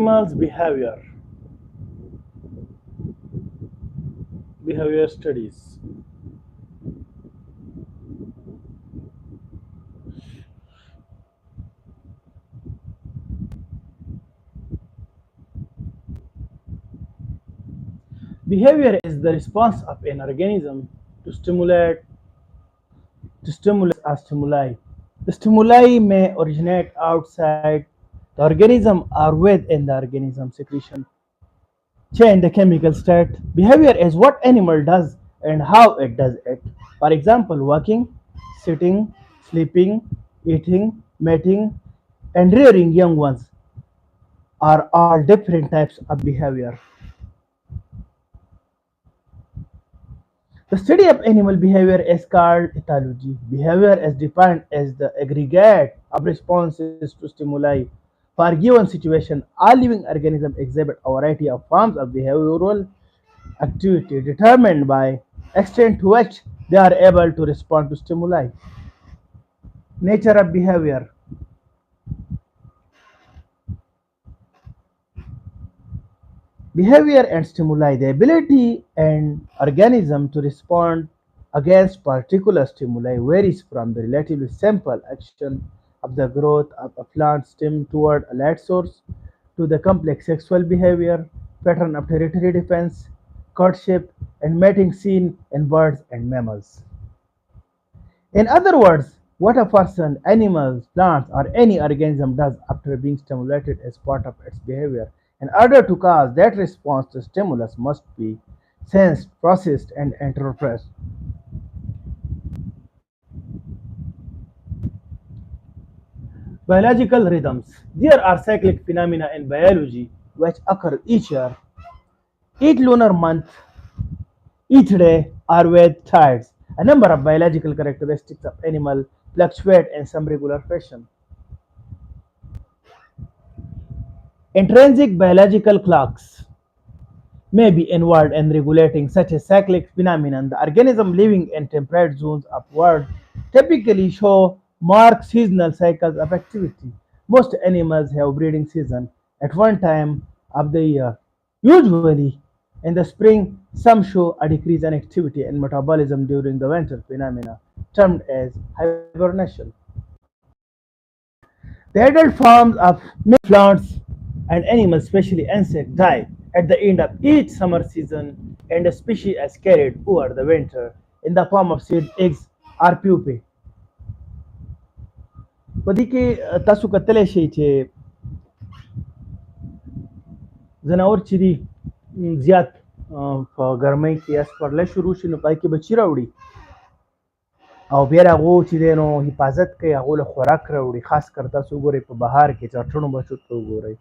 Animals' behavior studies. Behavior is the response of an organism to stimulus or stimuli. The stimuli may originate outside the organism or within the organism. Secretion change the chemical state. Behavior is what animal does and how it does it. For example, walking, sitting, sleeping, eating, mating, and rearing young ones are all different types of behavior. The study of animal behavior is called ethology. Behavior is defined as the aggregate of responses to stimuli. For a given situation, all living organisms exhibit a variety of forms of behavioral activity determined by extent to which they are able to respond to stimuli. Nature of behavior. Behavior and stimuli. The ability and organism to respond against particular stimuli varies from the relatively simple action of the growth of a plant stem toward a light source to the complex sexual behavior, pattern of territory defense, courtship, and mating seen in birds and mammals. In other words, what a person, animals, plants, or any organism does after being stimulated is part of its behavior. In order to cause that response, the stimulus must be sensed, processed, and interpreted. Biological rhythms. There are cyclic phenomena in biology which occur each year, each lunar month, each day, or with tides. A number of biological characteristics of animal fluctuate in some regular fashion. Intrinsic biological clocks may be involved in regulating such a cyclic phenomenon. The organisms living in temperate zones of world typically show marked seasonal cycles of activity. Most animals have breeding season at one time of the year. Usually, in the spring, some show a decrease in activity and metabolism during the winter phenomena, termed as hibernation. The adult forms of many plants and animals, especially insects, die at the end of each summer season, and the species is carried over the winter in the form of seed, eggs, or pupae. په دې کې تاسو کتلی شئ چې ځناور چې دي زیات په ګرمۍ کې یا سپرلی شروع شي نو په کې بچي راوړي او بیا د هغو چې دی نو حفاظت کوي، هغو له خوراک راوړي. خاص کر تاسو وګورئ په بهار کې چرچڼو بچو ته وګورئ،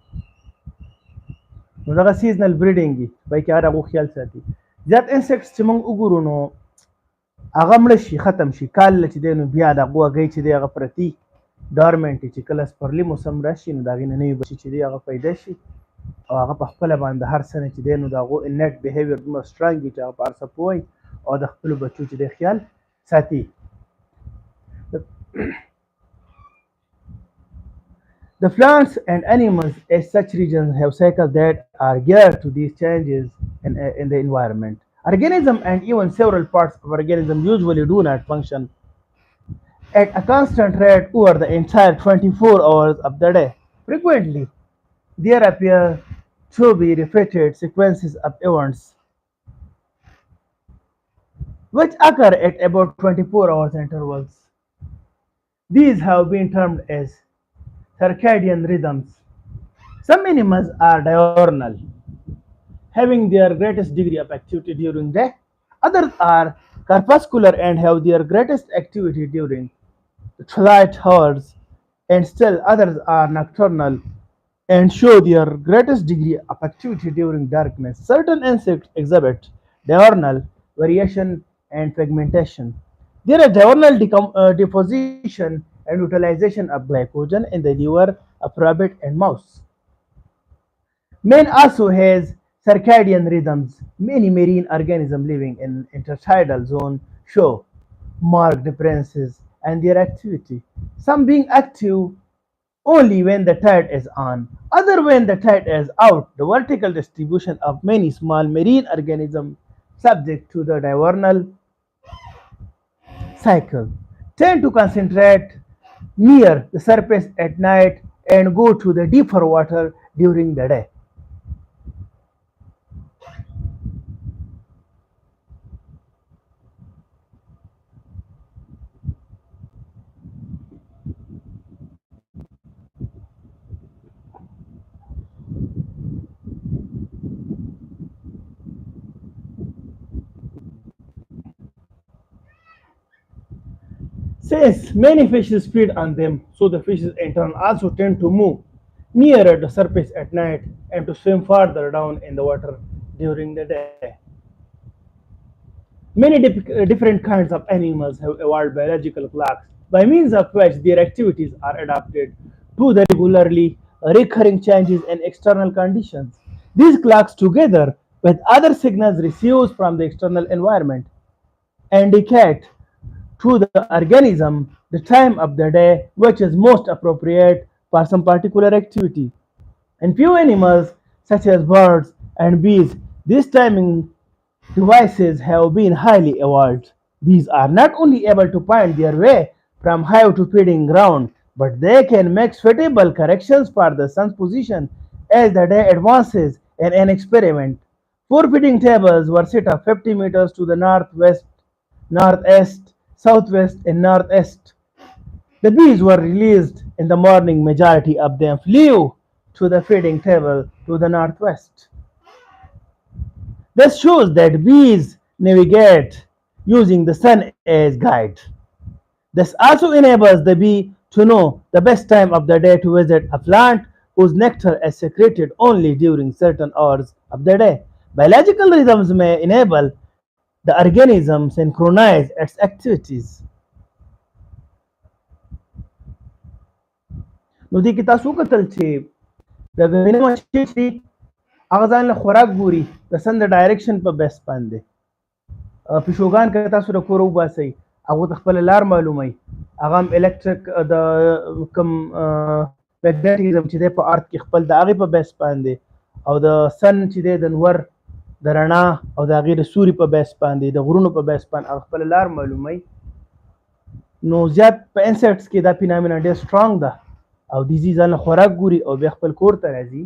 نو دغه سیزنل بریډینګ دي، پای کې هر هغو خیال ساتي. زیات انسیکټس چې موږ وګورو نو هغه مړه شي، ختم شي، کال چې دی نو بیا د هغو هګۍ چې دی هغه پرتي ډارمنټ چې کله سپرلي موسم راشي نو د هغې نه نوي بچي چې دی هغه پیدا شي او هغه په خپله باندې هر څه نه چې دی نو د هغو انیټ بیهیویر دومره سټرانګ وي چې هغه په هر څه پوهوي او د خپلو بچو چې دی خیال ساتي. The plants and animals as such regions have cycles that are geared to these changes in the environment. Organisms and even several parts of organism usually do not function at a constant rate over the entire 24 hours of the day. Frequently, there appear to be repeated sequences of events which occur at about 24 hours intervals. These have been termed as circadian rhythms. Some animals are diurnal, having their greatest degree of activity during day. Others are crepuscular and have their greatest activity during the twilight hours, and still others are nocturnal and show their greatest degree of activity during darkness. Certain insects exhibit diurnal variation and fragmentation. There is diurnal deposition and utilization of glycogen in the liver of rabbit and mouse. Man also has circadian rhythms. Many marine organisms living in intertidal zone show marked differences in their activity, some being active only when the tide is on. Other when the tide is out, the vertical distribution of many small marine organisms subject to the diurnal cycle tend to concentrate near the surface at night and go to the deeper water during the day. Since many fishes feed on them, so the fishes in turn also tend to move nearer the surface at night and to swim farther down in the water during the day. Many different kinds of animals have evolved biological clocks by means of which their activities are adapted to the regularly recurring changes in external conditions. These clocks, together with other signals received from the external environment, indicate to the organism the time of the day which is most appropriate for some particular activity. In few animals, such as birds and bees, these timing devices have been highly evolved. Bees are not only able to find their way from hive to feeding ground, but they can make suitable corrections for the sun's position as the day advances. In an experiment, four feeding tables were set up 50 meters to the northwest, northeast, southwest, and northeast. The bees were released in the morning. Majority of them flew to the feeding table to the northwest. This shows that bees navigate using the sun as guide. This also enables the bee to know the best time of the day to visit a plant whose nectar is secreted only during certain hours of the day. Biological rhythms may enable the organism synchronize its activities. نو دې کې تاسو وکتل چې د غوینه مچۍ چې هغه ځان له خوراک ګوري د سن د ډایرکشن په بیس باندې. پیشوګان که تاسو د کوره وباسئ هغو ته خپله لار معلوموي، هغه هم الکتریک د کوم میګنیټیزم چې دی په ارت کې خپل د هغې په بیس باندې او د سن چې دی د نور د رڼا او د هغې د سوري په بیس باندې د غرونو په بیس باندې هغه خپله لار معلوموي. نو زیات په انسیکټس کې دا فینامنا ډېر سټرانګ ده او دیزي ځان له خوراک ګوري او بیا خپل کور ته راځي.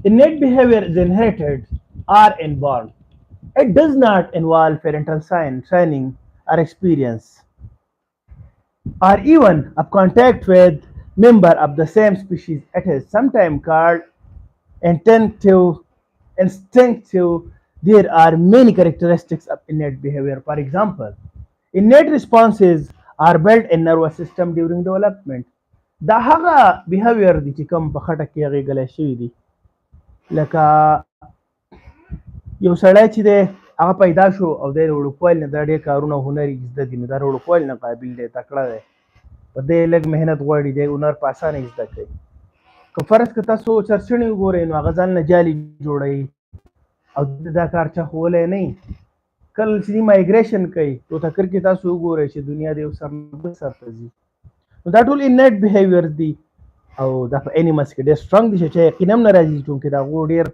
Innate behavior is inherited or inborn. It does not involve parental training or experience, or even of contact with member of the same species. It is sometimes called instinctive. There are many characteristics of innate behavior. For example, innate responses are built in nervous system during development. دا هغه behavior دي چې کوم په خټه کې هغې ګلی شوي دي. لکه یو سړی چې دی هغه پیدا شو او دی د وړوکوالي نه دا ډېر کارونه هنر یې زده دي، نو دا د وړوکوالي نه قابل دی، تکړه دی، په دی لږ محنت غواړي، دی هنر په اسانه یې زده کوي. که فرض که تاسو چرچڼې وګورئ نو هغه ځان نه جالي جوړوي او دا کار چا ښوولی نه وي. کله چې دوی مایګریشن کوي نو ټکر کې تاسو وګورئ چې دنیا د یو سر نه بل سر ته ځي. نو دا ټول انیټ بیهیویر دي او دا په انیملز کې ډېر سټرانګ دي چې یقین هم نه راځي چونکې د هغو ډېر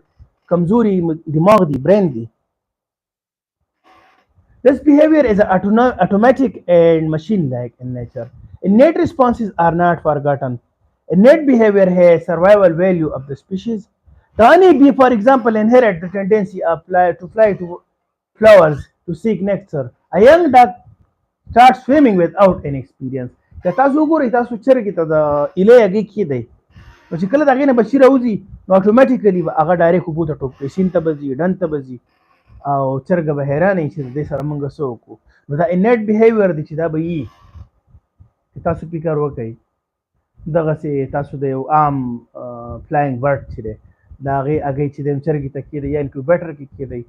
کمزوري دماغ دی، برین دی. This behavior is automatic and machine-like in nature. Innate responses are not forgotten. Innate behavior has survival value of the species. The honeybee, for example, inherit the tendency of to fly to flowers to seek nectar. A young duck starts swimming without any experience. که تاسو وګورئ تاسو چرګې ته د ایلې هګۍ کښېږدئ نو چې کله د هغې نه بچي راوځي نو اټومیټیکلي به هغه ډایرکټ اوبو ته ټوپ کوي، سیند ته به ځي، ډنډ ته به ځي او چرګه به حیرانه وي چې د دې سره موږ څه وکړو. نو دا انیټ بیهیویر دی چې دا به وي چې تاسو فکر وکړئ. دغسې تاسو د یو عام فلاینګ برډ چې دی د هغې هګۍ چې دی چرګې ته کښېږدئ یا انکیوبیټر کې کښېږدئ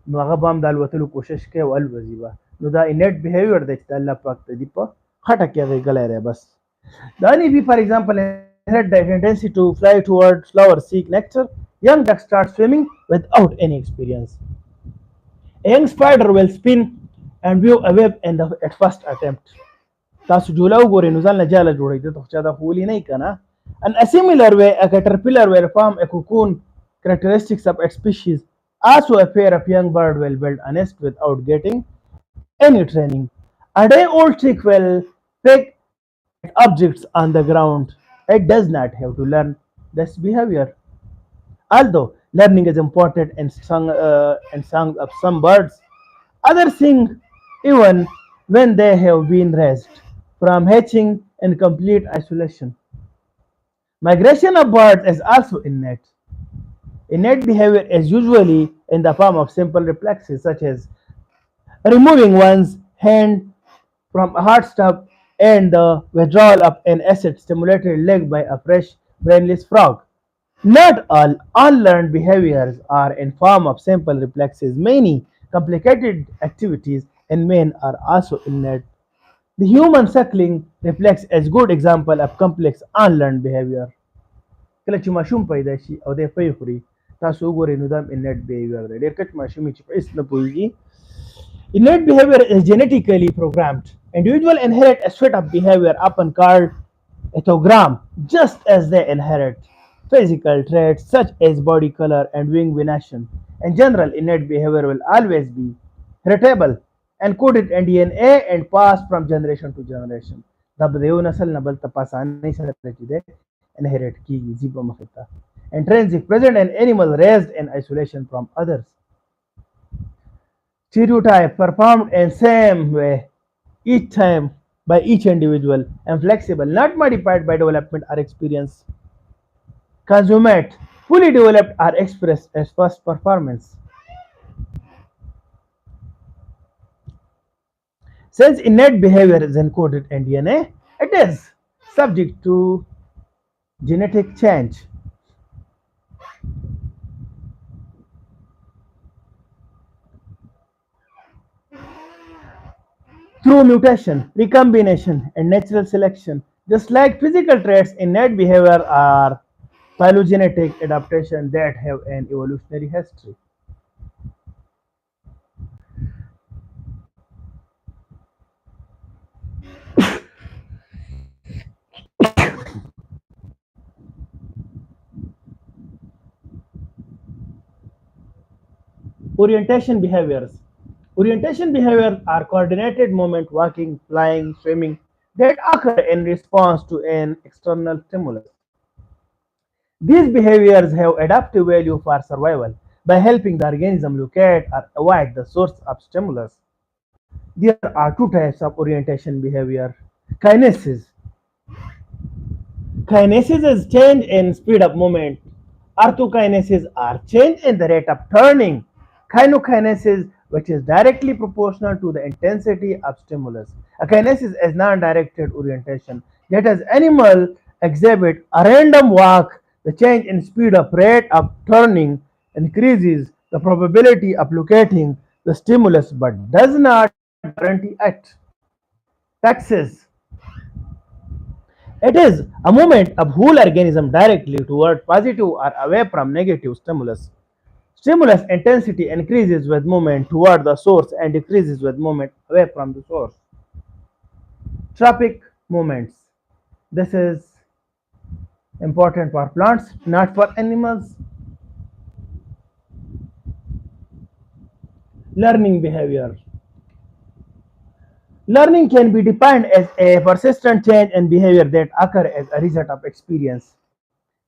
نو هغه به هم د الوتلو کوشش کوي او الوځي به. نو دا انیټ بیهیویر دی چې د الله پاک د دې په خټه کې هغې ګلی دی بس. The honeybee, for example, inherit the tendency to fly towards flowers, seek nectar. Young ducks start swimming without any experience. A young spider will spin and view a web at first attempt. تاسو جوله وګورئ نو ځان له جاله جوړوي دلته خو چا دا خو ولي نه که نه. And a similar way, a caterpillar will form a cocoon. Characteristics of its species. Also, a pair of young bird will build a nest without getting any training. A day-old chick will pick at objects on the ground. It does not have to learn this behavior. Although learning is important in songs of some birds, others sing even when they have been raised from hatching in complete isolation. Migration of birds is also innate. Innate behavior is usually in the form of simple reflexes such as removing one's hand from a hot stove and the withdrawal of an acid stimulated leg by a fresh brainless frog. Not all unlearned behaviors are in form of simple reflexes. Many complicated activities in men are also innate. The human suckling reflex is a good example of complex unlearned behavior. کله چې ماشوم پیدا شي او د پی خوري تاسو وګورئ نو دا innate behavior دی. ډېر کچ ماشوم چې په هیڅ نه پوهېږي. Innate behavior is genetically programmed. Individuals inherit a set of behavior often called ethogram, just as they inherit physical traits such as body color and wing venation. In general, innate behavior will always be heritable, encoded in DNA and passed from generation to generation. دا به د یو نسل نه بل ته په اسانۍ سره چې دی inherit کیږي ځي په مخې ته. Intrinsic present in animal raised in isolation from others. Stereotype performed in same way each time by each individual and flexible, not modified by development or experience. Consummate, fully developed or expressed as first performance. Since innate behavior is encoded in DNA, it is subject to genetic change. Through mutation, recombination, and natural selection. Just like physical traits, innate behavior are phylogenetic adaptations that have an evolutionary history. Orientation behaviors. Orientation behaviors are coordinated movement, walking, flying, swimming that occur in response to an external stimulus. These behaviors have adaptive value for survival by helping the organism locate or avoid the source of stimulus. There are two types of orientation behavior. Kinesis. Kinesis is change in speed of movement. Orthokinesis are change in the rate of turning. Kynokinesis, which is directly proportional to the intensity of stimulus. A kinesis is non-directed orientation. That is, animal exhibit a random walk. The change in speed of rate of turning increases the probability of locating the stimulus but does not guarantee it. Taxis. It is a movement of whole organism directly toward positive or away from negative stimulus. Stimulus intensity increases with movement toward the source and decreases with movement away from the source. Tropic movements. This is important for plants, not for animals. Learning behavior. Learning can be defined as a persistent change in behavior that occurs as a result of experience.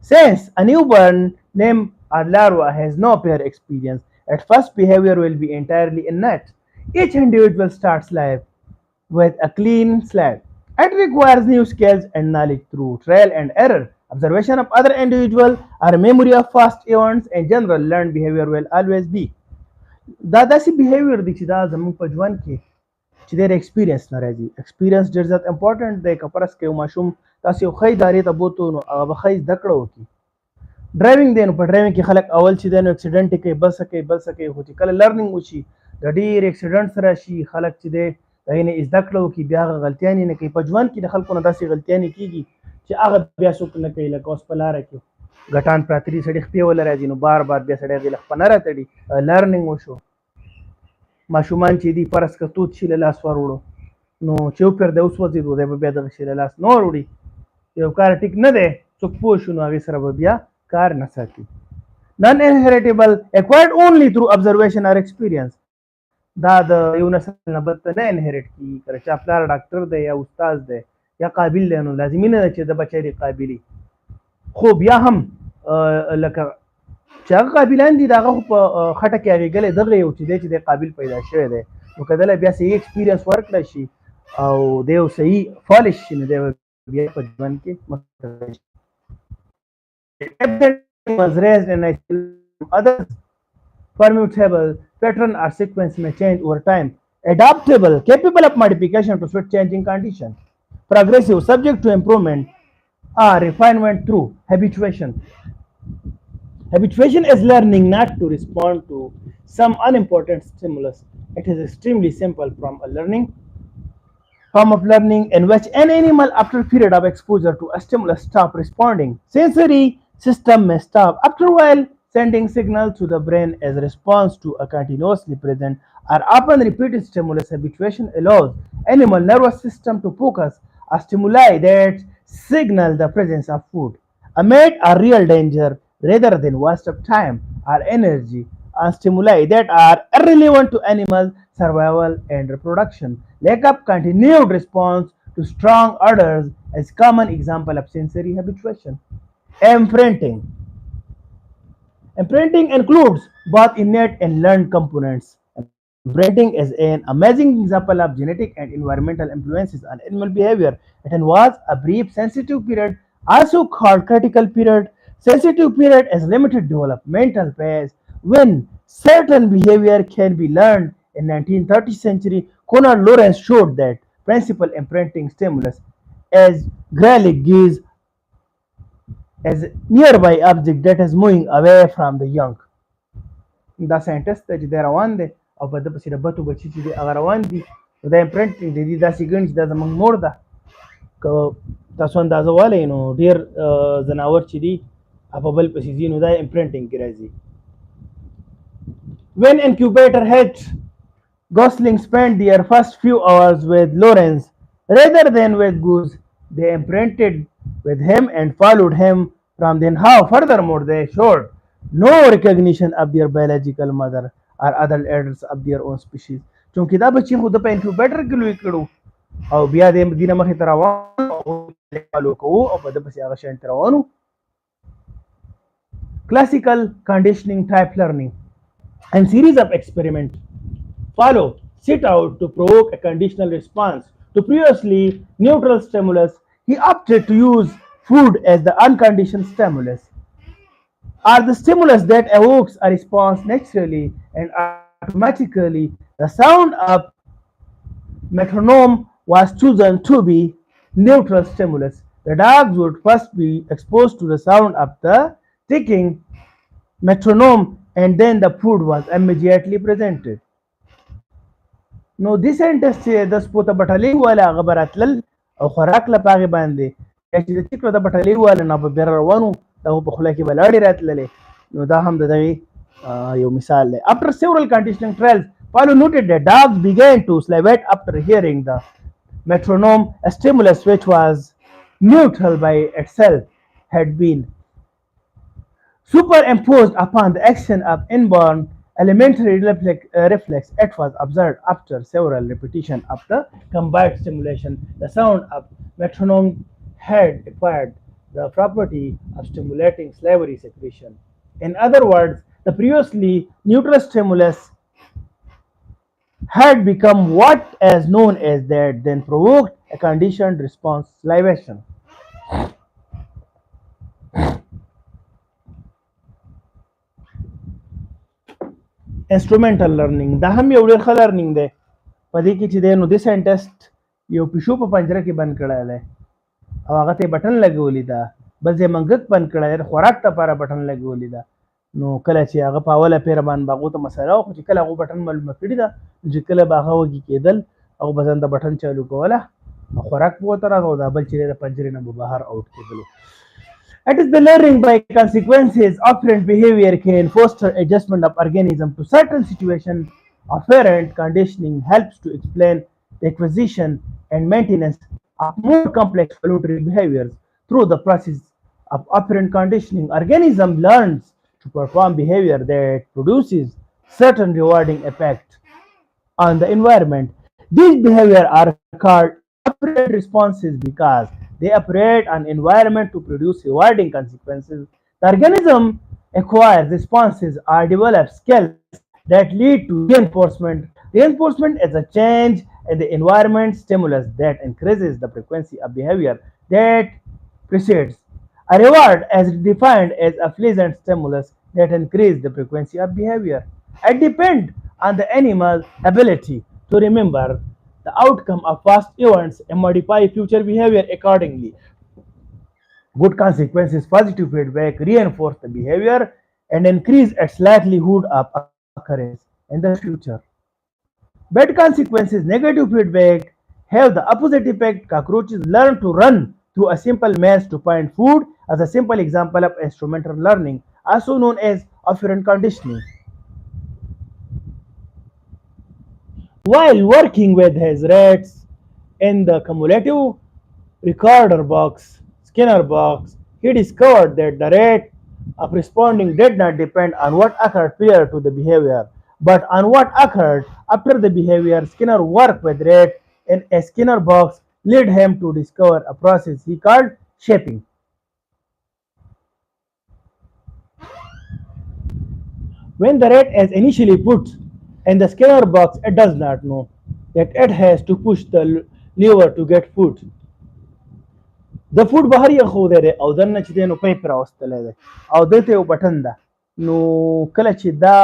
Since a newborn named a larva has no prior experience, at first behavior will be entirely innate. Each individual starts life with a clean slate. It requires new skills and knowledge through trial and error, observation of other individuals, or memory of past events. In general, learned behavior will always be. دا داسې behavior دی چې دا زموږ په ژوند کې چې ډېر experience نه راځي. experience ډېر زیات important دی. که فرض کړئ یو ماشوم تاسو یو ښه ادارې ته بوتو نو هغه به ښه زده کړه وکړي. ډرایوینګ دی نو په ډرایوینګ کې خلک اول چې دی نو اکسیډنټ کوي بل څه کوي بل څه کوي، خو چې کله لرنینګ وشي د ډېر اکسیډنټس راشي خلک چې دی د هغې نه زده کړه وکړي بیا هغه غلطیانې نه کوي. په ژوند کې د خلکو نه داسې غلطیانې کېږي چې هغه بیا څوک نه کوي. لکه اوس په لاره کې ګټان پراته دي سړي خپې وله راځي نو بار بار بیا سړی هغې له خپه نه راتړي. لرنینګ وشو. ماشومان چې دی فرض که توت شي له لاس ور وړو نو چې وپرده وسوځېدو دی به بیا دغه شي له لاس نه ور وړي یو کار ټیک نه دی څوک پوه شو نو هغې سره به بیا کار نه ساتي نن انهریټیبل acquired only through observation or experience دا د یو نسل نه بل ته نه انهریټ کېږي کله چې پلار ډاکټر دی یا استاد دی یا قابل دی نو لازمي نه ده چې د بچی دی قابلي خو بیا هم لکه چې هغه قابلان دي د هغه خو په خټه کې اغېږلی دغه یو چې دی چې دی قابل پیدا شوی دی نو که دله بیا صحیح ایکسپیرینس ورکړی شي او دی یو صحیح فالش شي نو دی بیا په ژوند کې مخته شي was raised in others permutable pattern or sequence may change over time adaptable capable of modification to suit changing conditions progressive subject to improvement or refinement through habituation. Habituation is learning not to respond to some unimportant stimulus. It is extremely simple form of learning in which an animal after a period of exposure to a stimulus stop responding. Sensory system may stop after a while sending signals to the brain as a response to a continuously present or often repeated stimulus. Habituation allows animal nervous system to focus on stimuli that signal the presence of food, a mate or real danger rather than waste of time or energy on stimuli that are irrelevant to animal survival and reproduction. Lack of continued response to strong orders is common example of sensory habituation. Imprinting. Imprinting includes both innate and learned components. Imprinting is an amazing example of genetic and environmental influences on animal behavior. It involves a brief sensitive period, also called critical period. Sensitive period is limited developmental phase when certain behavior can be learned. In 1930th century, Conrad Lorenz showed that principal imprinting stimulus as graphic gaze as nearby object that is moving away from the young. دا ساينټست چې دی روان دی او په ده پسې د بتو بچي چې دی هغه روان دي نو دا امپرنټینګ د دې داسې ګڼي چې دا زموږ مور ده که تاسو اندازه والی نو ډېر ځناور چې دي په بل پسې ځي نو دا امپرنټینګ کې راځي when incubator hatched goslings spent their first few hours with Lorenz rather than with goose. They imprinted with him and followed him from then. How furthermore they showed no recognition of their biological mother or other elders of their own species. چونکې دا بچي خو د په انکیوبیټر کې لوی کړو او بیا د دې نه مخې ته روان او فالو کوو او په ده پسې هغه شیان ته روانو. Classical conditioning type learning and series of experiments follow set out to provoke a conditional response to previously neutral stimulus. He opted to use food as the unconditioned stimulus or the stimulus that evokes a response naturally and automatically. The sound of metronome was chosen to be neutral stimulus. The dogs would first be exposed to the sound of the ticking metronome and then the food was immediately presented. نو دې ساينټسټ چې د سپو ته بټلۍ واله هغه به راتلل او خوراک له په هغې باندې یا چې د ټیکلو د بټلۍ واله نه به بیا روانو د هغو په خوله کې به لاړې راتللې نو دا هم د دغې یو مثال دی. After several conditioning trials, Paulo noted that dogs began to salivate after hearing the metronome, a stimulus which was neutral by itself had been superimposed upon the action of inborn elementary reflex. It was observed after several repetitions of the combined stimulation. The sound of metronome had acquired the property of stimulating salivary secretion. In other words, the previously neutral stimulus had become what is known as that, then provoked a conditioned response, salivation. انسټرومنټل لرنینګ دا هم یو ډېر ښه لرنینګ دی په دې کې چې دی نو دې ساینټسټ یو پیشو په پنجره کې بند کړی دی او هغه ته یې بټن لګولې ده بل ځای منګک بند کړی دی د خوراک دپاره بټن لګولې ده نو کله چې هغه په اوله پیره باندې به هغو ته مسله وه خو چې کله هغو بټن معلومه کړي ده نو چې کله به هغه وږي کېدل هغو به ځان د بټن چالو کوله او خوراک به ورته راغی او دا بل چې دی د پنجرې نه به بهر آوټ کېدلو. It is the learning by consequences. Operant behavior can foster adjustment of organism to certain situations Operant conditioning helps to explain the acquisition and maintenance of more complex voluntary behaviors. Through the process of operant conditioning, organism learns to perform behavior that produces certain rewarding effect on the environment. These behaviors are called operant responses because they operate on environment to produce rewarding consequences. The organism acquires responses or develops skills that lead to reinforcement. Reinforcement is a change in the environment stimulus that increases the frequency of behavior that precedes. A reward is defined as a pleasant stimulus that increases the frequency of behavior. It depends on the animal's ability to remember the outcome of past events and modify future behavior accordingly. Good consequences, positive feedback reinforce the behavior and increase its likelihood of occurrence in the future. Bad consequences, negative feedback have the opposite effect. Cockroaches learn to run through a simple maze to find food as a simple example of instrumental learning, also known as operant conditioning. While working with his rats in the cumulative recorder box, Skinner box, he discovered that the rate of responding did not depend on what occurred prior to the behavior, but on what occurred after the behavior. Skinner worked with rat in a Skinner box led him to discover a process he called shaping. When the rat is initially put in the Skinner box, it does not know that it has to push the lever to get food. د فوډ بهر یې ښودی دی او دننه چې دی نو پیپ راوستلی دی او دلته یو بټن ده نو کله چې دا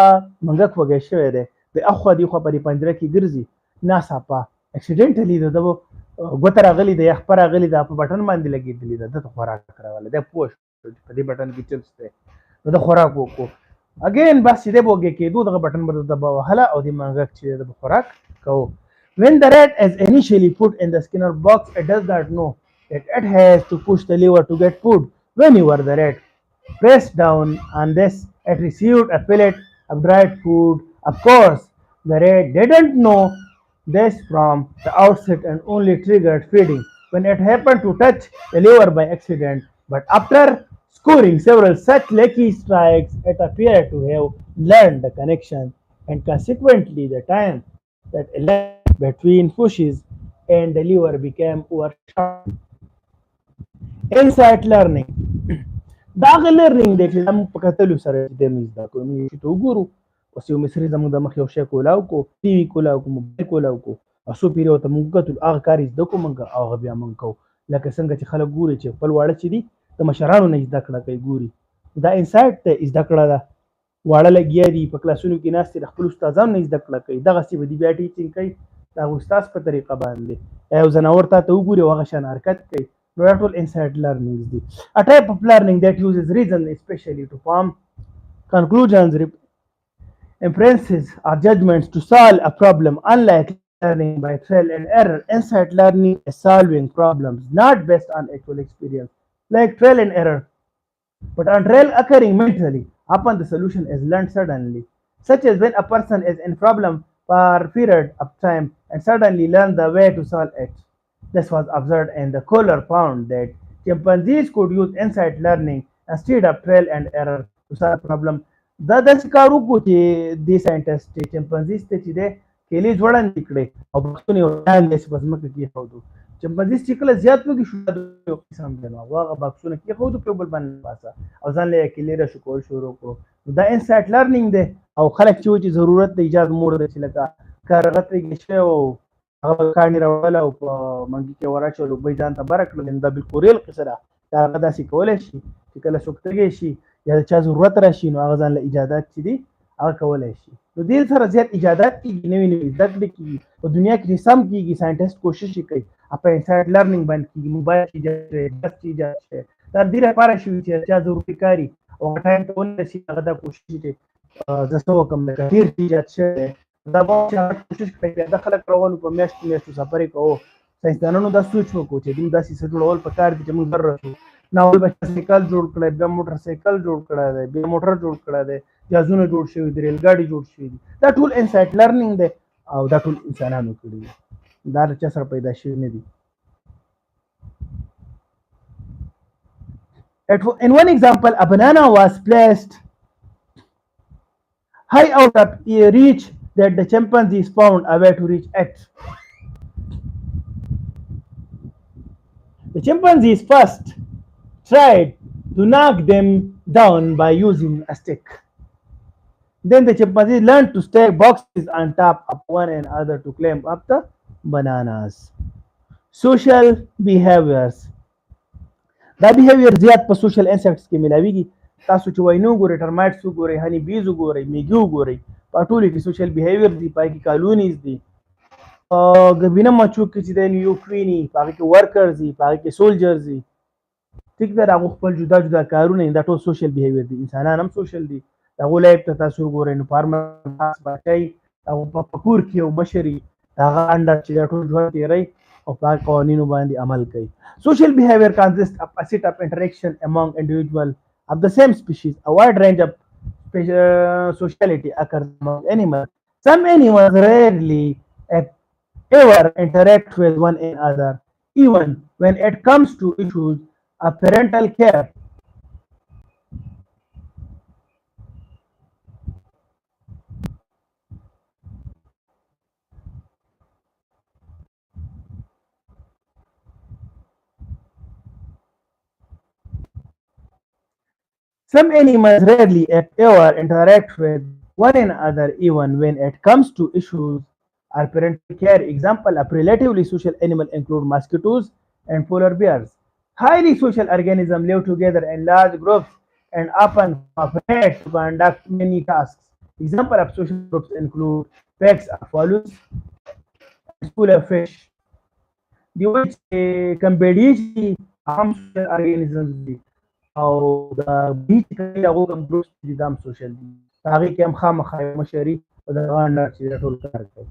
منګک وږی شوی دی د اخوا دیخوا په دې پنجره کې ګرځي ناڅاپه اکسیډنټلي د ده ګوته راغلې ده یا خپه راغلې ده په بټن باندې لګېدلې ده ده ته خوراک راغلی دی پوه شو چې په دې بټن کې چپس دی نو د خوراک وکړو اګین بس چې دی به وږی کېدو دغه بټن به ده به وهله او دې منګک چې دی د به خوراک کوو. When the rat is initially put in the Skinner box, it does not know that it has to push the lever to get food. Whenever the rat pressed down on this, it received a pellet of dried food. Of course, the rat didn't know this from the outset and only triggered feeding when it happened to touch the lever by accident. But after scoring several such lucky strikes, it appeared to have learned the connection and consequently the time that elapsed between pushes and the lever became overshot. Insight learning. دا هغه لرنینګ دی چې موږ په کتلو سره د موږ زده کوو موږ چې وګورو اوس یو مصري زموږ د مخ یو شی کولاو کو ټي وي کولاو کو موبایل کولاو کو او څو پیرې ورته موږ کتل هغه کار یې زده کوو موږ او هغه بیا موږ کوو لکه څنګه چې خلک ګوري چې خپل واړه چې دي د مشرانو نه زده کړه کوي ګوري دا انسایټ ته زده کړه ده واړه لګیا دي په کلاسونو کې ناست دي د خپل استادانو نه زده کړه کوي دغسې به دي بیا ټیچینګ کوي د هغه استاد په طریقه باندې یو ځناور تا ته وګوري او هغه شان حرکت کوي. That will inside learning is a type of learning that uses reason especially to form conclusions, inferences, or judgments to solve a problem. Unlike learning by trial and error, insight learning is solving problems not based on actual experience, like trial and error, but on trial occurring mentally upon the solution is learned suddenly, such as when a person is in problem for a period of time and suddenly learn the way to solve it. This was observed and the Kohler found that chimpanzees could use insight learning instead of trial and error to solve problem. دا داسې کار وکړو چې دې ساینټسټ چې چمپنزیز ته چې دی کیلې ځوړندې کړې او بکسونه یې وړاندې چې په ځمکه کېښودو چمپنزیز چې کله زیات وږي شو یو قسم دی نو هغه بکسونه کېښودو په یو بل باندې باسه او ځان له یې کیلې راشکول شروع کړو دا انسایټ لرنینګ دی او خلک چې وایي چې ضرورت د ایجاد موړ دی چې لکه کارغه ترې شوی او هغه کاڼي راوړله او په منګي کې وراچولو بۍ ځان ته بره کړل دا بالکل ریل قصه ده چې هغه داسې کولی شي چې کله څوک تږی شي یا د چا ضرورت راشي نو هغه ځان له ایجادات چې دي هغه کولی شي نو دې سره زیات ایجادات کېږي نوي نوي زده کړې کېږي په دنیا کې چې سم کېږي ساینټسټ کوشش یې کوي په انسایټ لرنینګ باندې کېږي موبایل چې ایجاد شوی بس چې ایجاد شوی دا دې لپاره شوي چې چا ضروري کاري او ټایم ته ونرسي هغه دا کوشش چې زه څه وکړم لکه تېر چې ایجاد شوی دا به چې هغه کوشش کوي دا خلک راولو په میاشتو میاشتو سفرې کوو ساینسدانانو دا سوچ وکړو چې دوی داسې څه جوړول په کار دي چې موږ بر رسو ناول به سایکل جوړ کړی بیا موټر سایکل جوړ کړی دی بیا موټر جوړ کړی دی جهازونه جوړ شوي دي، ریل ګاډي جوړ شوي دي، دا ټول انسایټ لرنینګ دی او دا ټول انسانانو کړي دي، دا له چا سره پیدا شوي نه دي. In one example, a banana was placed high out of reach that the chimpanzees found a way to reach it. The chimpanzees first tried to knock them down by using a stick. Then the chimpanzees learned to stack boxes on top of one another to climb up the bananas. Social behaviors. دا behavior زیات په social insects کې ملاويږي. تاسو چې وینو ګورئ، ټرمایټس وګورئ، هني بیز وګورئ، میږي وګورئ، په ټولو کې social behavior دي، پای کې کالونیز دي. ګبینه مچو کې چې د نیوکویني، په هغه کې ورکرز دي، په هغه کې سولجرز دي. ټیک ده، هغه خپل جدا جدا کارونه دا ټول social behavior دي. انسانان هم social دي. هغه لایف ته تاسو وګورئ نو فارمر باندې او په کور کې یو مشري هغه انډر چې دا ټول ژوند تیری او په قوانینو باندې عمل کوي. Social behavior consists of a set of interaction among individuals of the same species. A wide range of sociality occurs among animals. Some animals rarely ever interact with one another, even when it comes to issues of parental care. Some animals rarely, if ever, interact with one another, even when it comes to issues or parental care. Example of relatively social animals include mosquitoes and polar bears. Highly social organisms live together in large groups and often cooperate to conduct many tasks. Example of social groups include packs of walrus and school of fish. The which competition armed social organisms او د بیچ کې هغه کوم ګروپ چې دام سوشل دي هغه کې هم خامخا مشري او د غاندر چې ټول کار کوي.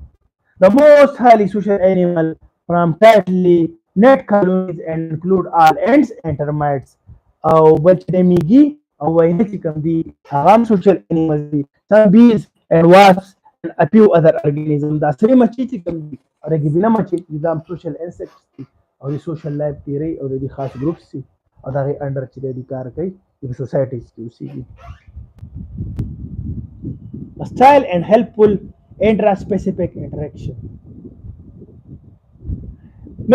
The most highly social animal from tightly net colonies and include all ants and termites او بل چې د میږي او وینه چې کوم دي هغه هم social animals دي. Some bees and wasps and a few other organisms. دا سړي مچۍ چې کوم دي او د ګبینه مچۍ چې دام social insects دي او د social life تیری او د خاص ګروپس دي او دا غي انډر چې د کار کوي په سوسایټیز کې اوسېږي. Style and helpful intraspecific interaction.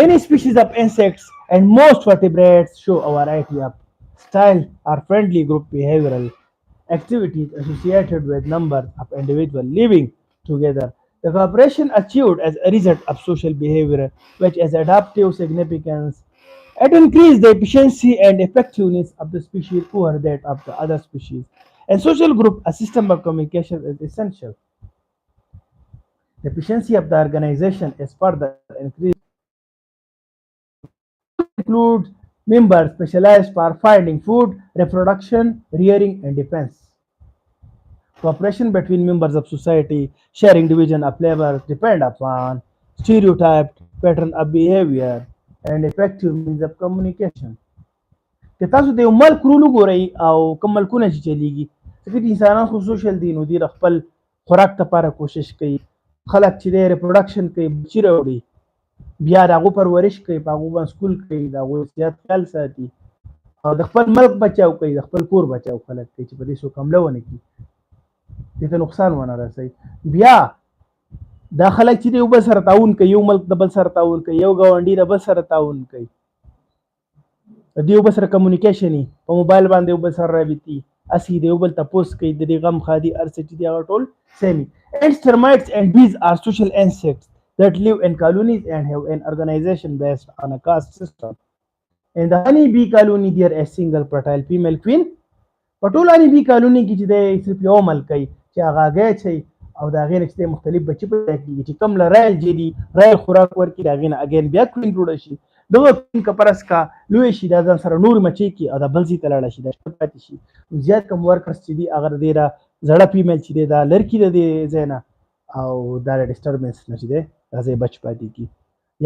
Many species of insects and most vertebrates show a variety of style or friendly group behavioral activities associated with numbers of individuals living together. The cooperation achieved as a result of social behavior, which has adaptive significance. It increases the efficiency and effectiveness of the species over that of the other species. In social group, a system of communication is essential. The efficiency of the organization is further increased. Includes members specialized for finding food, reproduction, rearing, and defense. Cooperation between members of society, sharing division of labor depend upon stereotyped pattern of behavior and effective means of communication. که تاسو د یو ملک رول وګورئ او کوم ملکونه چې چلیږي ځکه چې انسانان خو سوشل دي نو دوی د خپل خوراک لپاره کوشش کوي خلک چې دی ریپروډکشن کوي بچي راوړي بیا د هغو پرورش کوي په هغو باندې سکول کوي د هغو صحت خیال ساتي او د خپل ملک بچاو کوي د خپل کور بچاو خلک کوي چې په دې څوک حمله ونه کړي دې ته نقصان ونه رسوي. بیا دا خلک چې دی یو بل سره تعاون کوي یو ملک د بل سره تعاون کوي یو ګاونډي د بل سره تعاون کوي د یو بل سره کمیونیکیشن په موبایل باندې یو بل سره رابطي اسی د یو بل تپوس کوي د دې غم خادي ارڅ چې دی هغه ټول سیمي. Ants, termites and bees are social insects that live in colonies and have an organization based on a caste system. In the honeybee colony there is a single fertile female queen. په ټول honeybee colony کې چې دی صرف یو ملک کوي چې هغه هګۍ چي او د هغې نه چې مختلف بچي پیدا کېږي چې کوم له رایل جدي رایل خوراک ورکړي د هغې نه اګین بیا کوین جوړه شي دغه کوین که پرس کا لوی شي دا ځان سره نور مچۍ کړي او د بل ځای ته لاړه شي دا شته پاتې شي. زیات کم ورکرس چې دي هغه د دې دا زړه فیمیل چې دی دا لرکي د دې ځای نه او دا د ډسټربنس نه چې دی دا ځای بچ پاتې کړي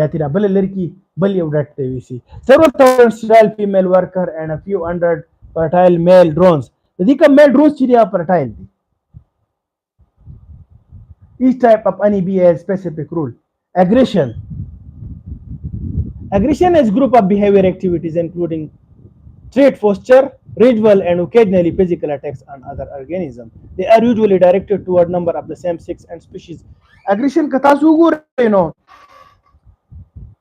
یا تیرا بل لرکي بل یو ډټ ته ویسي. Several thousands sterile female worker and a few hundred fertile male drones. د دې کوم میل ډرونز چې دی هغه فرټایل دي Each type of NEB has specific rule. Aggression. Aggression is group of behavior activities including trait posture, ritual, and occasionally physical attacks on other organisms. They are usually directed toward number of the same sex and species. Aggression که تاسو وګورئ نو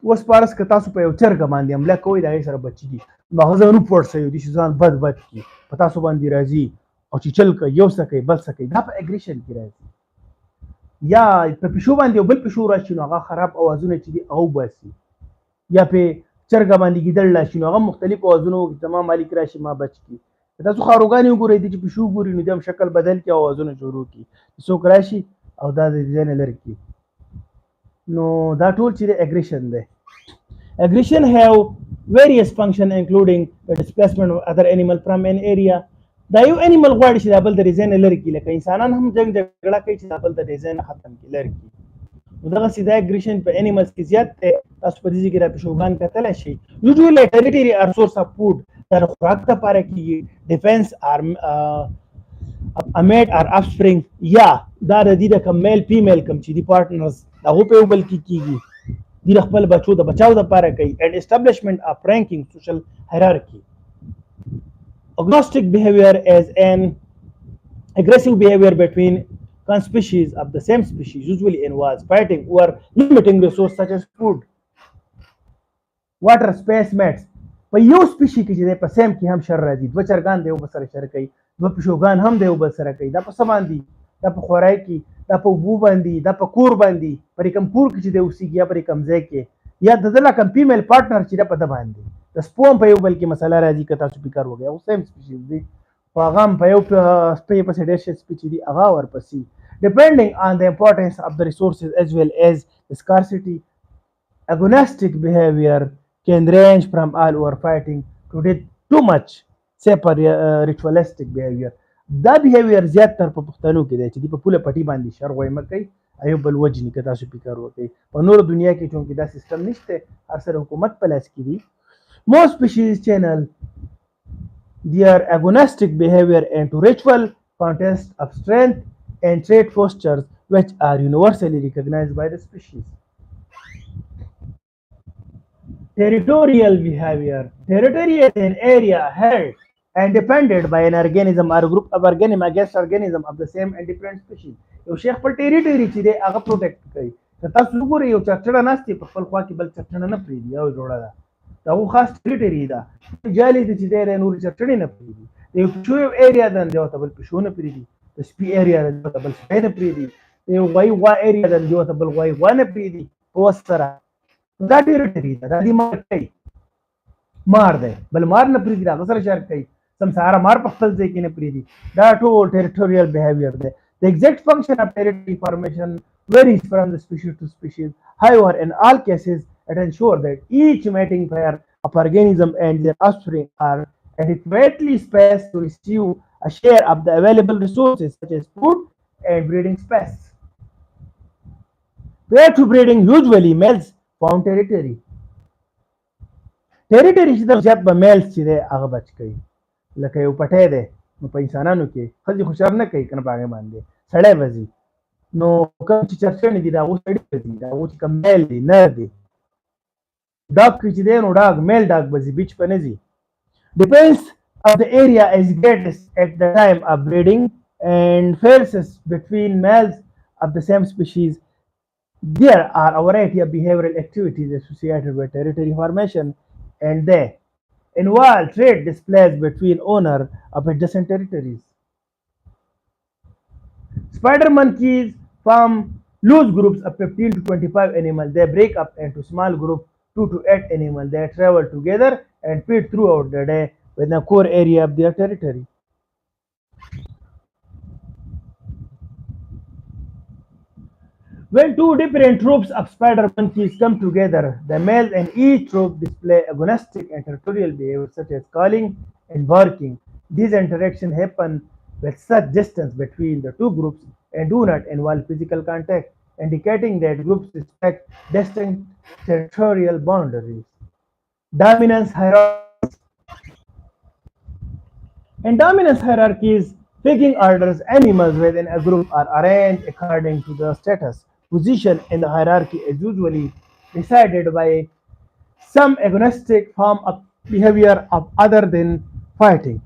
اوس پارس که تاسو په یو چرګه باندې حمله کوئ د هغې سره بچي دي نو هغه ځان وپړسوي دي چې ځان بد کړي په تاسو باندې راځي او چیچل کوي یو څه کوي بل څه کوي دا په اګریشن کې راځي یا په پیشو باندې یو بل پیشو راشي نو هغه خراب اوازونه چې دي هغه وباسي یا په چرګه باندې ګیدړ راشي نو هغه مختلف اوازونه وکړي زما مالک راشي ما بچ کړي تاسو خاروګانې وګورئ د چې پیشو ګوري نو د هم شکل بدل کړي او اوازونه شروع کړي څوک راشي او دا د ځای نه لرې کړي نو دا ټول چې د اګریشن دی Aggression have various functions including the displacement of other animal from an area. دا یو انیمل غواړي چې د بل د ریزن لري کې لکه انسانان هم جنگ جګړه کوي چې د بل د ریزن ختم کړي لري کې نو دغه سیده اګریشن په انیملز کې زیات دی تاسو په دې کې را پښوګان کتلی شي usually territory or source of food دا خوراک لپاره کېږي ډیفنس or a mate or offspring یا دا د دې د کوم میل فیمیل کوم چې دي پارټنرز هغه په یو بل کې کېږي د خپل بچو د بچاو لپاره کوي and establishment of ranking social hierarchy. Agnostic behavior is an aggressive behavior between conspecies of the same species usually involves fighting or limiting resources such as food, water, space, mates. په یو سپیشي کې چې په سیم کې هم شر راځي دوه چرګان د یو بل سره شر کوي دوه پیشوګان هم د یو بل سره کوي دا په څه باندې دا په خوراک کې دا په اوبو باندې دا په کور باندې پرې کوم کور کې چې دی اوسېږي یا پرې کوم ځای کې یا د ده لا کوم فیمیل پارټنر چې ده په ده باندې د سپوم په یو بل کې مسله راځي که تاسو فکر وکړئ هغه سیم سپیشیز دی خو هغه هم په یو سپی پسې ډېر ښه سپي چې دي هغه ورپسې depending on the importance of the resources as well as the scarcity. Agonistic behavior can range from all over fighting to did too much say per ritualistic behavior. دا بیهیویر زیات تر په پښتنو کې دی چې دی په پوله پټي باندې شر غویمه کوي ایو بل وجني که تاسو فکر وکړئ په نورو دنیا کې چونکې دا سیستم نشته هر سره حکومت په لاس کې دي most species channel their agonistic behavior into ritual contests of strength and trait postures which are universally recognized by the species. Territorial behavior. Territory is an area held and depended by an organism or group of organism against organism of the same and different species. یو شیخ خپل ټریټوري چې دی هغه پروټیکټ کوي که تاسو وګورئ یو چرچړه ناست دی په خپل خوا کې بل چرچړه نه پرېږدي یو جوړه ده دا هغو خاص ټریټوري ده جالي دی چې دی دی نورې چرچړې نه پرېږدي د یو پیشو یو ایریا ده د یو ته بل پیشو نه پرېږدي د سپي ایریا ده د یو ته بل سپی نه پرېږدي د یو غوایي غوا ایریا ده د یو ته بل غوایي غوا نه پرېږدي په وس سره دا ټریټوري ده دا دې مار کوي مار دی بل مار نه پرېږدي د هغه سره شر کوي سمساره مار په خپل ځای کې نه پرېږدي دا ټول ټریټوریل بیهیویر دی. The exact function of territory formation varies from the species to species. However, in all cases, it ensures that each mating pair of organisms and their offspring are adequately spaced to receive a share of the available resources such as food and breeding space. Prior to breeding, usually males form territory. Territory چې د زیات به males چې دی هغه بچ کوي لکه یو پټی دی نو په انسانانو کې ښځې خو شر نه کوي که نه په هغې باندې سړی به ځي نو کوم چې چرچڼې دي د هغو سړي به ځي د هغو چې کوم میل دی نر دی ډاګ کې چې دی نو ډاګ میل ډاګ به ځي بیچ به نه ځي depends of the area is greatest at the time of breeding and differences between males of the same species. There are a variety of behavioral activities associated with territory formation and they involve trade displays between owners of adjacent territories. Spider monkeys form loose groups of 15 to 25 animals. They break up into small groups, 2 to 8 animals. They travel together and feed throughout the day within a core area of their territory. When two different troops of spider monkeys come together, the males in each troop display agonistic and territorial behavior such as calling and barking. These interactions happen with such distance between the two groups and do not involve physical contact, indicating that groups respect distinct territorial boundaries. Dominance hierarchies. In dominance hierarchies, Pecking orders animals within a group are arranged according to their status. Position in the hierarchy is usually decided by some agnostic form of behavior of other than fighting.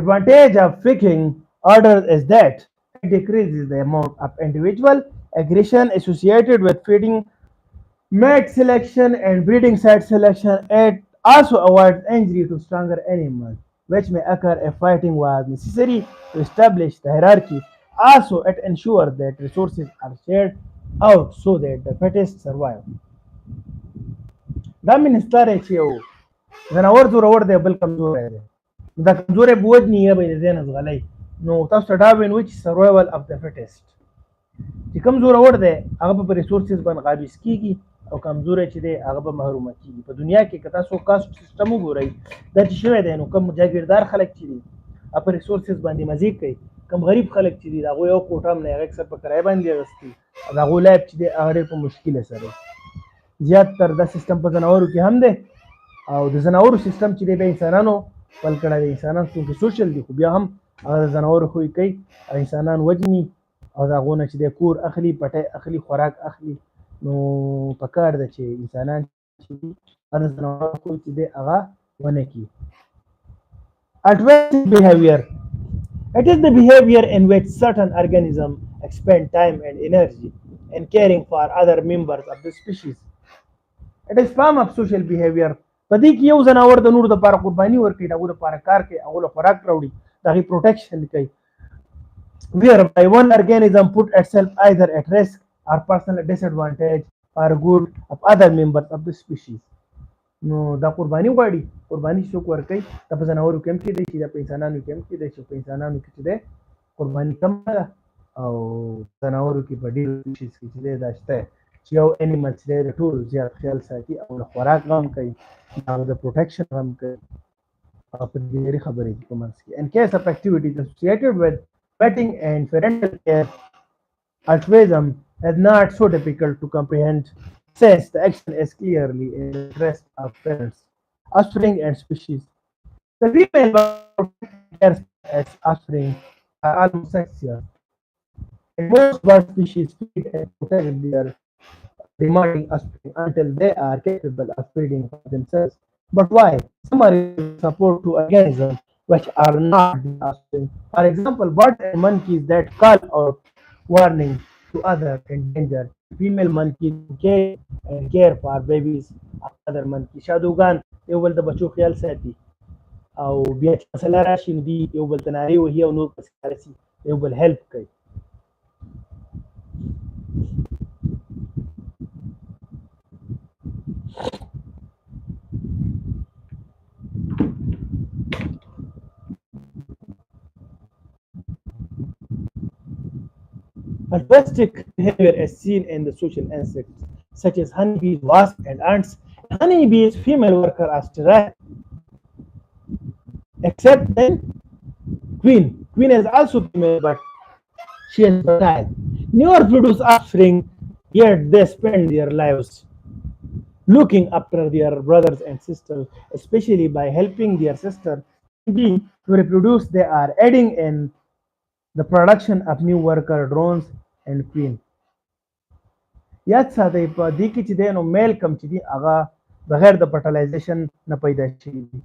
Advantage of picking orders is that it decreases the amount of individual aggression associated with feeding mate selection and breeding site selection. It also avoids injury to stronger animals, which may occur if fighting was necessary to establish the hierarchy. Also, it ensures that resources are shared out so that the fittest survive. دا مې نستاره چې یو ځناور زورور دی بل کمزوری دی دا کمزوری به وجني یا به یې د ځای نه ځغلی نو تاسو ته دا وین چې سروایول اف د فټیسټ چې کوم زورور دی هغه به په ریسورسز باندې قابض کیږي او کمزوری چې دی هغه به محرومه کیږي په دنیا کې که تاسو کاسټ سیستم وګورئ دا چې شوی دی نو کوم جاګیردار خلک چې دي په ریسورسز باندې مزید کوي کوم غریب خلک چې دي د هغوی یو کوټه هم نه هغه اکثر په کرایه باندې اخیستي د هغوی لایف چې دی هغه ډېر په مشکله سره زیات تر دا سیستم په ځناورو کې هم دی او د ځناورو سیستم چې دی بیا انسانانو خپل کړی دی انسانان څومره سوشل دي خو بیا هم هغه د ځناورو خوی کوي او انسانان وجني او د هغو نه چې دی کور اخلي پټی اخلي خوراک اخلي نو پکار ده چې انسانان چې دي هغه د ځناورو خوی چې دی هغه ونه کړي. Advanced behavior. It is the behavior in which certain organisms expend time and energy in caring for other members of the species. It is form of social behavior. په دې کې یو ځناور د نورو دپاره قرباني ورکوي د هغو دپاره کار کوي هغو له خوراک راوړي د هغې پروټیکشن کوي whereby one organism put itself either at risk or personal disadvantage for good of other members of the species. نو دا قرباني غواړي قرباني څوک ورکوي دا په ځناورو کې هم کېدی شي دا په انسانانو کې هم کېدی شي په انسانانو کې چې دی قرباني کمه ده او ځناورو کې په ډېرو سپیشیز کې چې دی دا شته چې یو انیمل چې دی د ټولو زیات خیال ساتي او د خوراک غم کوي او د پروټیکشن غم کوي او په دې ډېرې خبرې دي په منځ کې. In case of activities associated with petting and parental care, altruism is not so difficult to comprehend since the action is clearly in the interest of parents, offspring, and species. The female cares for its offspring are almost sexual. In most bird species feed and protect their demanding offspring until they are capable of feeding for themselves. But why? Some are support to organisms which are not the offspring. For example, birds and monkeys that call out warning to other in danger. Female monkeys care for babies of other monkeys. شادوګان یو بل د بچو خیال ساتي او بیا چې مسله راشي نو دوی یو بل ته نارې وهي او نور پسې راسي یو بل هیلپ کوي. Altruistic behavior is seen in the social insects such as honeybees, wasps, and ants. Honeybees, female worker are sterile, except then queen. Queen is also female, but she is fertile. Never produce offspring, yet they spend their lives looking after their brothers and sisters, especially by helping their sister bee to reproduce. They are aiding in the production of new worker drones and queen. یاد ساتئ په دې کې چې دی نو میل کم چې دي هغه بغیر د فرټیلایزیشن نه پیدا شوي دي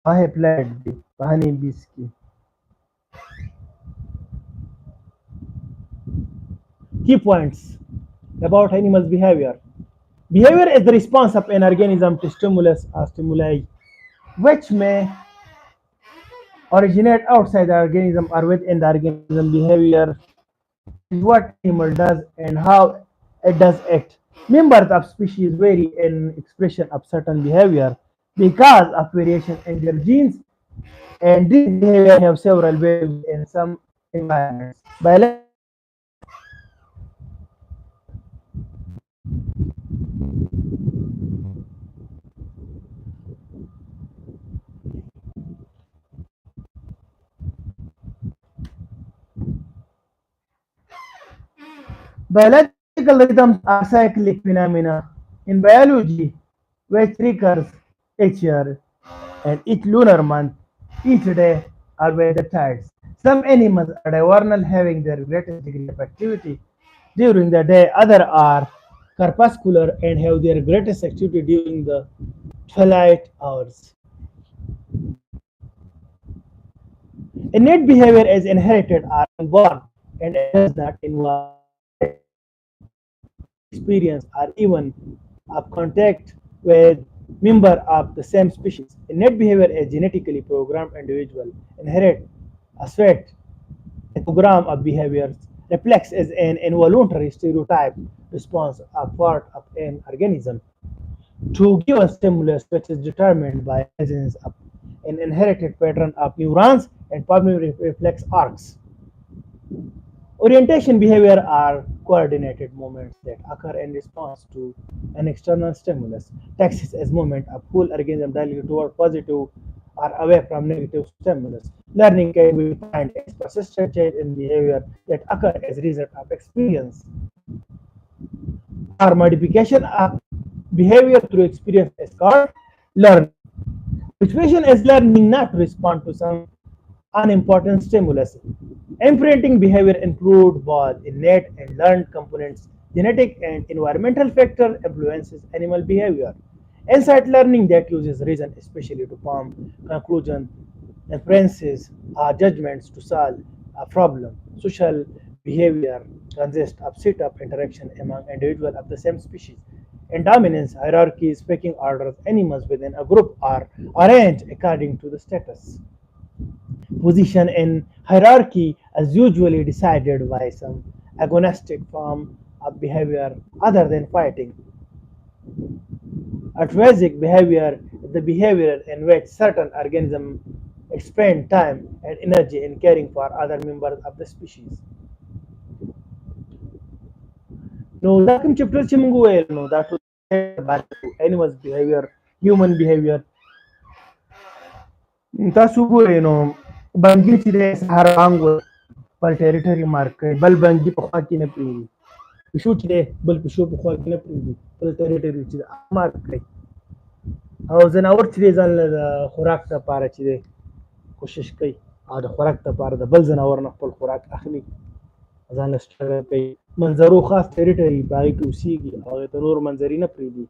په هیپلاید دي په هنی بیس کې. Key points about animals behavior. Behavior is the response of an organism to stimulus or stimuli which may originate outside the organism or within the organism. Behavior is what animal does and how it does it. Members of species vary in expression of certain behavior because of variation in their genes, and this behavior have several ways in some environments. Biological rhythms are cyclic phenomena in biology which recurs each year and each lunar month, each day are by the tides. Some animals are diurnal, having their greatest degree of activity during the day. Others are crepuscular and have their greatest activity during the twilight hours. Innate behavior is inherited or born and it does not involve experience or even of contact with member of the same species. Innate behavior is genetically programmed individual inherit a set and program of behaviors. Reflex is an involuntary stereotype response of part of an organism to given stimulus which is determined by presence of an inherited pattern of neurons and pulmonary reflex arcs. Orientation behavior are coordinated movements that occur in response to an external stimulus. Taxis is movement of whole organism directly toward positive or away from negative stimulus. Learning can be defined as persistent change in behavior that occur as a result of experience or modification of behavior through experience is called learning. Motivation is learning not to respond to some unimportant stimulus. Imprinting behavior include both innate and learned components. Genetic and environmental factor influences animal behavior. Insight learning that uses reason especially to form conclusions, inferences, or judgments to solve a problem. Social behavior consists of set of interaction among individuals of the same species. In dominance hierarchies, pecking orders, animals within a group are arranged according to the status. Position in hierarchy is usually decided by some agonistic form of behavior other than fighting. Altruistic behavior is the behavior in which certain organisms expend time and energy in caring for other members of the species. No, that can chapter chimungu no that was animals behavior, human behavior. Tasugu no bangi chide saharango pal territory market bal bangi pakha ki na pri. Pishu chide bal pishu pakha ki na pri pal territory chide market. او زناور چې دی ځان له د خوراک لپاره چې دی کوشش کوي او د خوراک لپاره د بل زناور نه خپل خوراک اخلي ځان له سټرګل کوي منظرو خاص ټریټري په هغې کې اوسېږي او هغې ته نور منظري نه پرېږدي